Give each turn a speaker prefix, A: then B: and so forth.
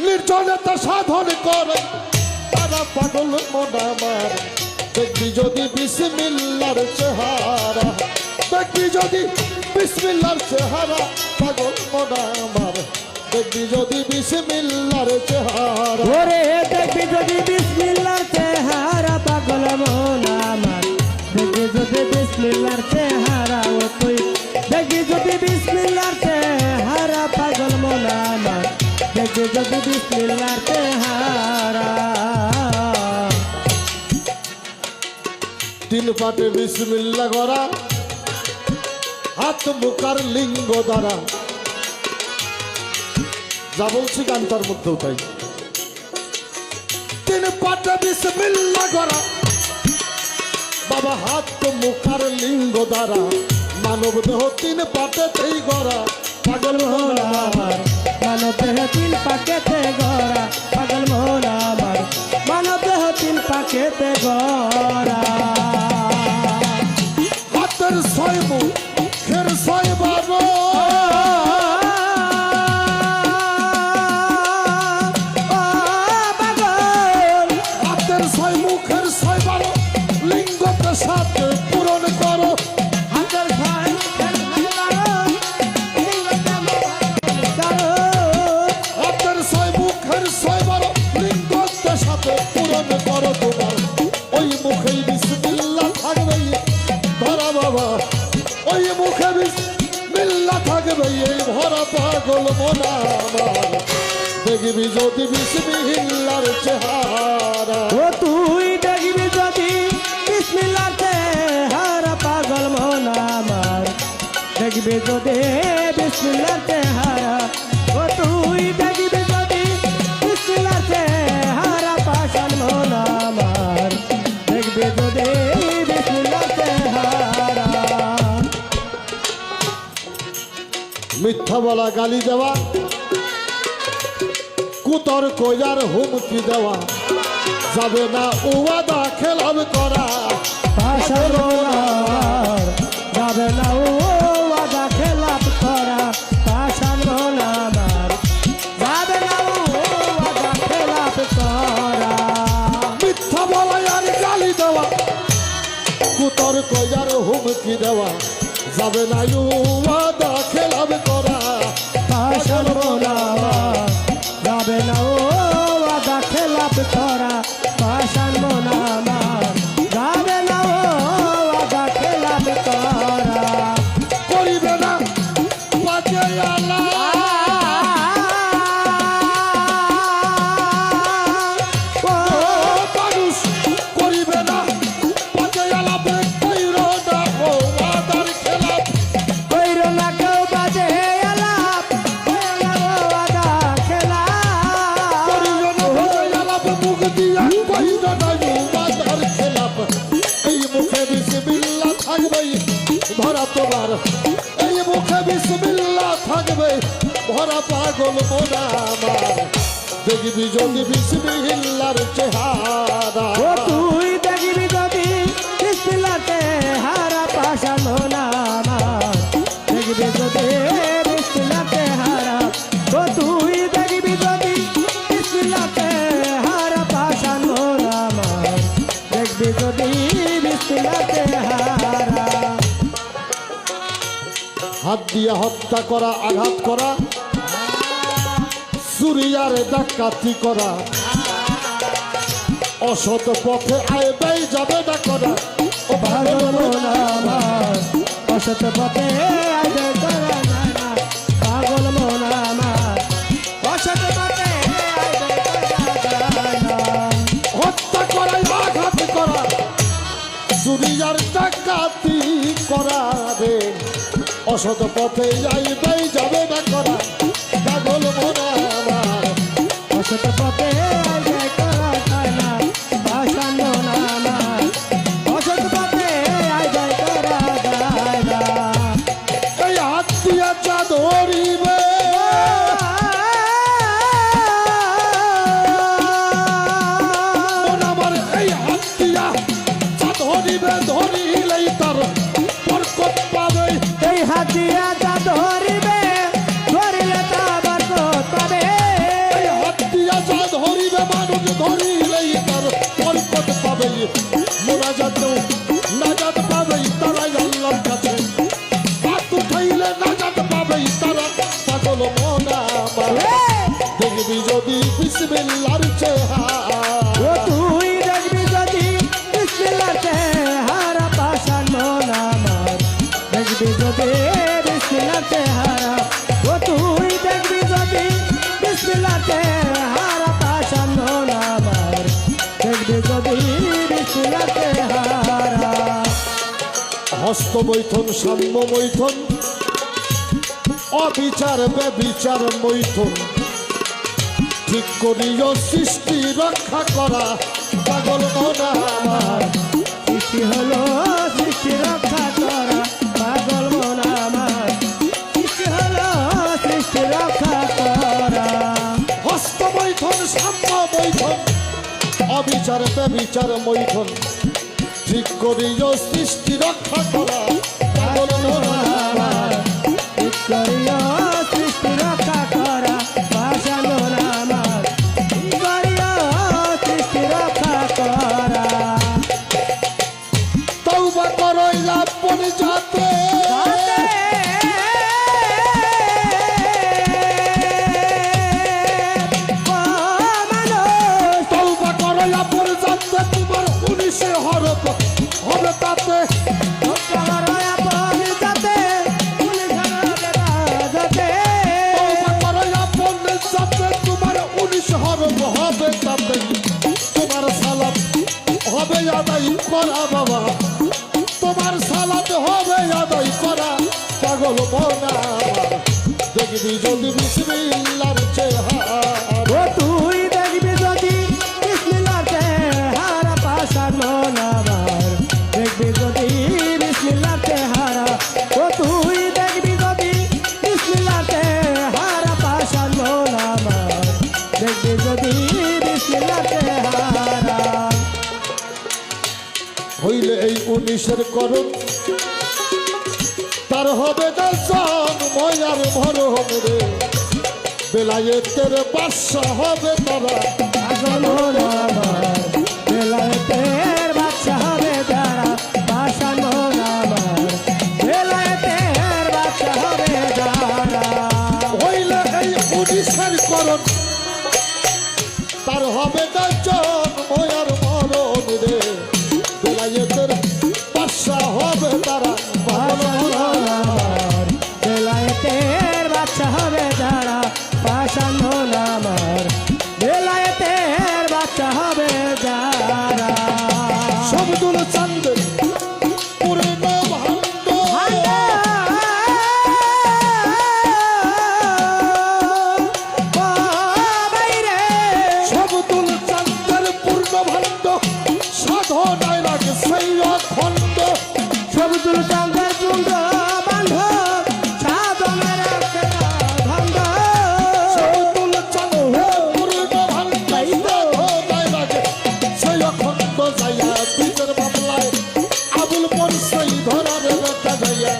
A: নির্জনতা সাধন করে তারা পাগল মন আমার। দেখবি যদি বিসমিল্লার চেহারা, দেখবি যদি বিসমিল্লার চেহারা পাগল মন আমার। দেখবি যদি বিসমিল্লার চেহারা,
B: ওরে দেখবি যদি বিসমিল্লার চেহারা পাগল মন আমার। দেখবি যদি বিসমিল্লার চেহারা ও তুই, দেখবি যদি বিসমিল্লার চেহারা পাগল মন আমার। দেখবি যদি বিসমিল্লার চেহারা।
A: তিন পাটে বিসমিল্লাহ করা, হাত মুখার লিঙ্গ দ্বারা, যা বলছি গান তার মধ্যেও তাই। তিন পাটে বিসমিল্লাহ করা বাবা, হাত মুখার লিঙ্গ দ্বারা, মানব দেহ তিন পাটেতেই গড়া পাগল মন আমার।
B: মানব দেহ তিন পাকেতে গড়া পাগল মন আমার। মানব দেহ তিন পাকেতে গড়া।
A: হাতের ছয় মুখের ছয় বারো, হাতের ছয় মুখের ছয় বারো, লিঙ্গকে সাথে পূরণ করো।
B: হাতের ছয় মুখের ছয় বারো,
A: হাতের ছয় মুখের ছয় বারো, লিঙ্গকে সাথে পূরণ করো তোমার। ওই মুখেই বিসমিল্লাহ থাকবে ধরা বাবা, ওই মুখে বিসমিল্লাহ থাকবে এই ভরা পাগল মন আমার। দেখবি যদি বিসমিল্লাহর চেহারা,
B: ও তুই দেখবি যদি বিসমিল্লার চেহারা পাগল মন আমার। দেখবি যদি বিসমিল্লার চেহারা, ও তুই দেখবি যদি বিসমিল্লার চেহারা পাগল মন আমার। দেখবি যদি বিসমিল্লার চেহারা।
A: মিথ্যা বলা, গালি দেওয়া, কুতর কইয়ার হুমকি দেওয়া যাবে না, ওয়াদা খেলাপ করা
B: পাগল মন আমার। যাবে না ও ওয়াদা খেলাপ করা পাগল মন আমার। যাবে না ও ওয়াদা খেলাপ করা।
A: মিথ্যা বলা আর গালি দেওয়া, কুতর কইয়ার হুমকি দেওয়া যাবে না, ওয়াদা খেলাপ করা
B: পাগল মন আমার। যাবে না ও ওয়াদা খেলাপ করা পাগল মন আমার। যাবে না ও ওয়াদা খেলাপ করা।
A: করিবে না পাকে আল্লাহ, ও মানুষ করিবে না পাকে আলাপে কইর না ওয়াদার খেলাপ।
B: কইরো না কেউ বাজে আলাপ, কইরো না ওয়াদা খেলাপ।
A: করিবে না পাকে আলাপে মুখ দিয়া কইর না ওয়াদার খেলাপ। এই মুখে বিসমিল্লাহ থাকবে ভরা তোমার, এই মুখে বিসমিল্লাহ থাকবে ভরা পাগল মন আমার। দেখবি যদি বিসমিল্লাহর চেহারা,
B: ও তুই দেখবি যদি বিসমিল্লাহ চেহারা পাগল মন আমার। দেখবি যদি বিসমিল্লাহ চেহারা, ও তুই দেখবি যদি বিসমিল্লাহ চেহারা পাগল মন আমার। দেখবি যদি বিসমিল্লাহ চেহারা।
A: হাত দিয়ে হত্যা করা, আঘাত করা, চুরি আর ডাকাতি করা, অসৎ পথে আয় ব্যয় যাবে না করা। ও
B: পাগল
A: পাগল
B: মন
A: মন
B: আমার। অসৎ পথে আগে করা যায় না পাগল মন আমার। অসৎ পথে আগে করা যায় না।
A: হত্যা করা, আঘাত করা, চুরি আর ডাকাতি করা রে, অসৎ পথে আয় ব্যয় যাবে না করা পাগল মন আমার।
B: অসৎ পথে আগে করা যায় না পাগল মন আমার। অসৎ পথে আগে করা যায় না।
A: এই হাত দিয়া চা ধরিবে, মন আমার এই হাত দিয়া চা ধরিবে, ধরিলেই তার বরকত পাবে।
B: এই হাতিয়া যা ধরিবে
A: তুজ ধরিলেই তার বরকত পাবে মোনাজাতেও নাজাত পাবে তারা আল্লাহর কাছে হাত উঠাইলে নাজাত পাবে তারা পাগল মন আমার দেখবি যদি বিসমিল্লাহর চেহারা
B: ও তুই দেখবি যদি বিসমিল্লাহর চেহারা পাশান মন আমার দেখবি যদি বিসমিল্লাহর চেহারা ও তুই দেখবি যদি বিসমিল্লাহর চেহারা পাশান মন আমার দেখবি যদি বিসমিল্লাহর চেহারা
A: হস্ত মৈথন সাম্য মৈথন অবিচার বেবিচার মৈথন ঠিক করিও সৃষ্টি রক্ষা করা পাগল মন আমার
B: সৃষ্টি হলো সৃষ্টি রক্ষা করা পাগল মন আমার সৃষ্টি হলো সৃষ্টি রক্ষা করা
A: হস্ত মৈথন সাম্য মৈথন অবিচার বেবিচার মৈথন ঠিক করিও সৃষ্টি রক্ষা করা পাগল মন আমার
B: করিও সৃষ্টি রক্ষা করা পাশান মন আমার করিও সৃষ্টি রক্ষা করা
A: তওবা করো আপন জাতে তওবা করো আপন জাতে তোমার 19 হরফ হবে তাতে তওবা করো আপন জাতে তোমার 19 হরফ হবে তাতে তোমার সালাত হবে আদায় করা বাবা তোমার সালাত হবে আদায় করা পাগল মন আমার দেখবি যদি বিসমিল্লাহর চেহারা
B: ও তুই দেখবি যদি বিসমিল্লাহর চেহারা পাশান মন আমার দেখবি যদি বিসমিল্লাহর চেহারা ও তুই দেখবি যদি বিসমিল্লাহর চেহারা পাশান মন আমার দেখবি যদি বিসমিল্লাহর চেহারা
A: হইলে এই 19 করণ তার হবে না জন্ম আর মরণ রে বেলায়েতের বাদশা হবে তারা
B: পাশান মন আমার বেলায়েতের বাদশা হবে যারা পাশান মন আমার বেলায়েতের বাদশা হবে যারা
A: হইলে এই 19 করণ তার হবে না জন্ম আর মরণ রে বেলায়েতের বাদশা হবে তারা
B: বেলায়েতের বাচ্চা হবে যারা পাশান মন আমার বেলায়েতের বাচ্চা হবে যারা
A: শব্দুল চান্দ পূর্ণ ভাণ্ড শব্দুল চান্দের পূর্ণ ভাণ্ড সাধনায় লাগে সেই অখণ্ড
B: সবদুল চাঁদের পুণ্ড বান্ধব সাধনের ধন্দ
A: শব্দুল চান্দের পূর্ণ ভাণ্ড সাধনায় লাগে সেই অখণ্ড যাইয়া বিচার মামলায় আবুল পরিচয় ধরার রেখা যাইয়া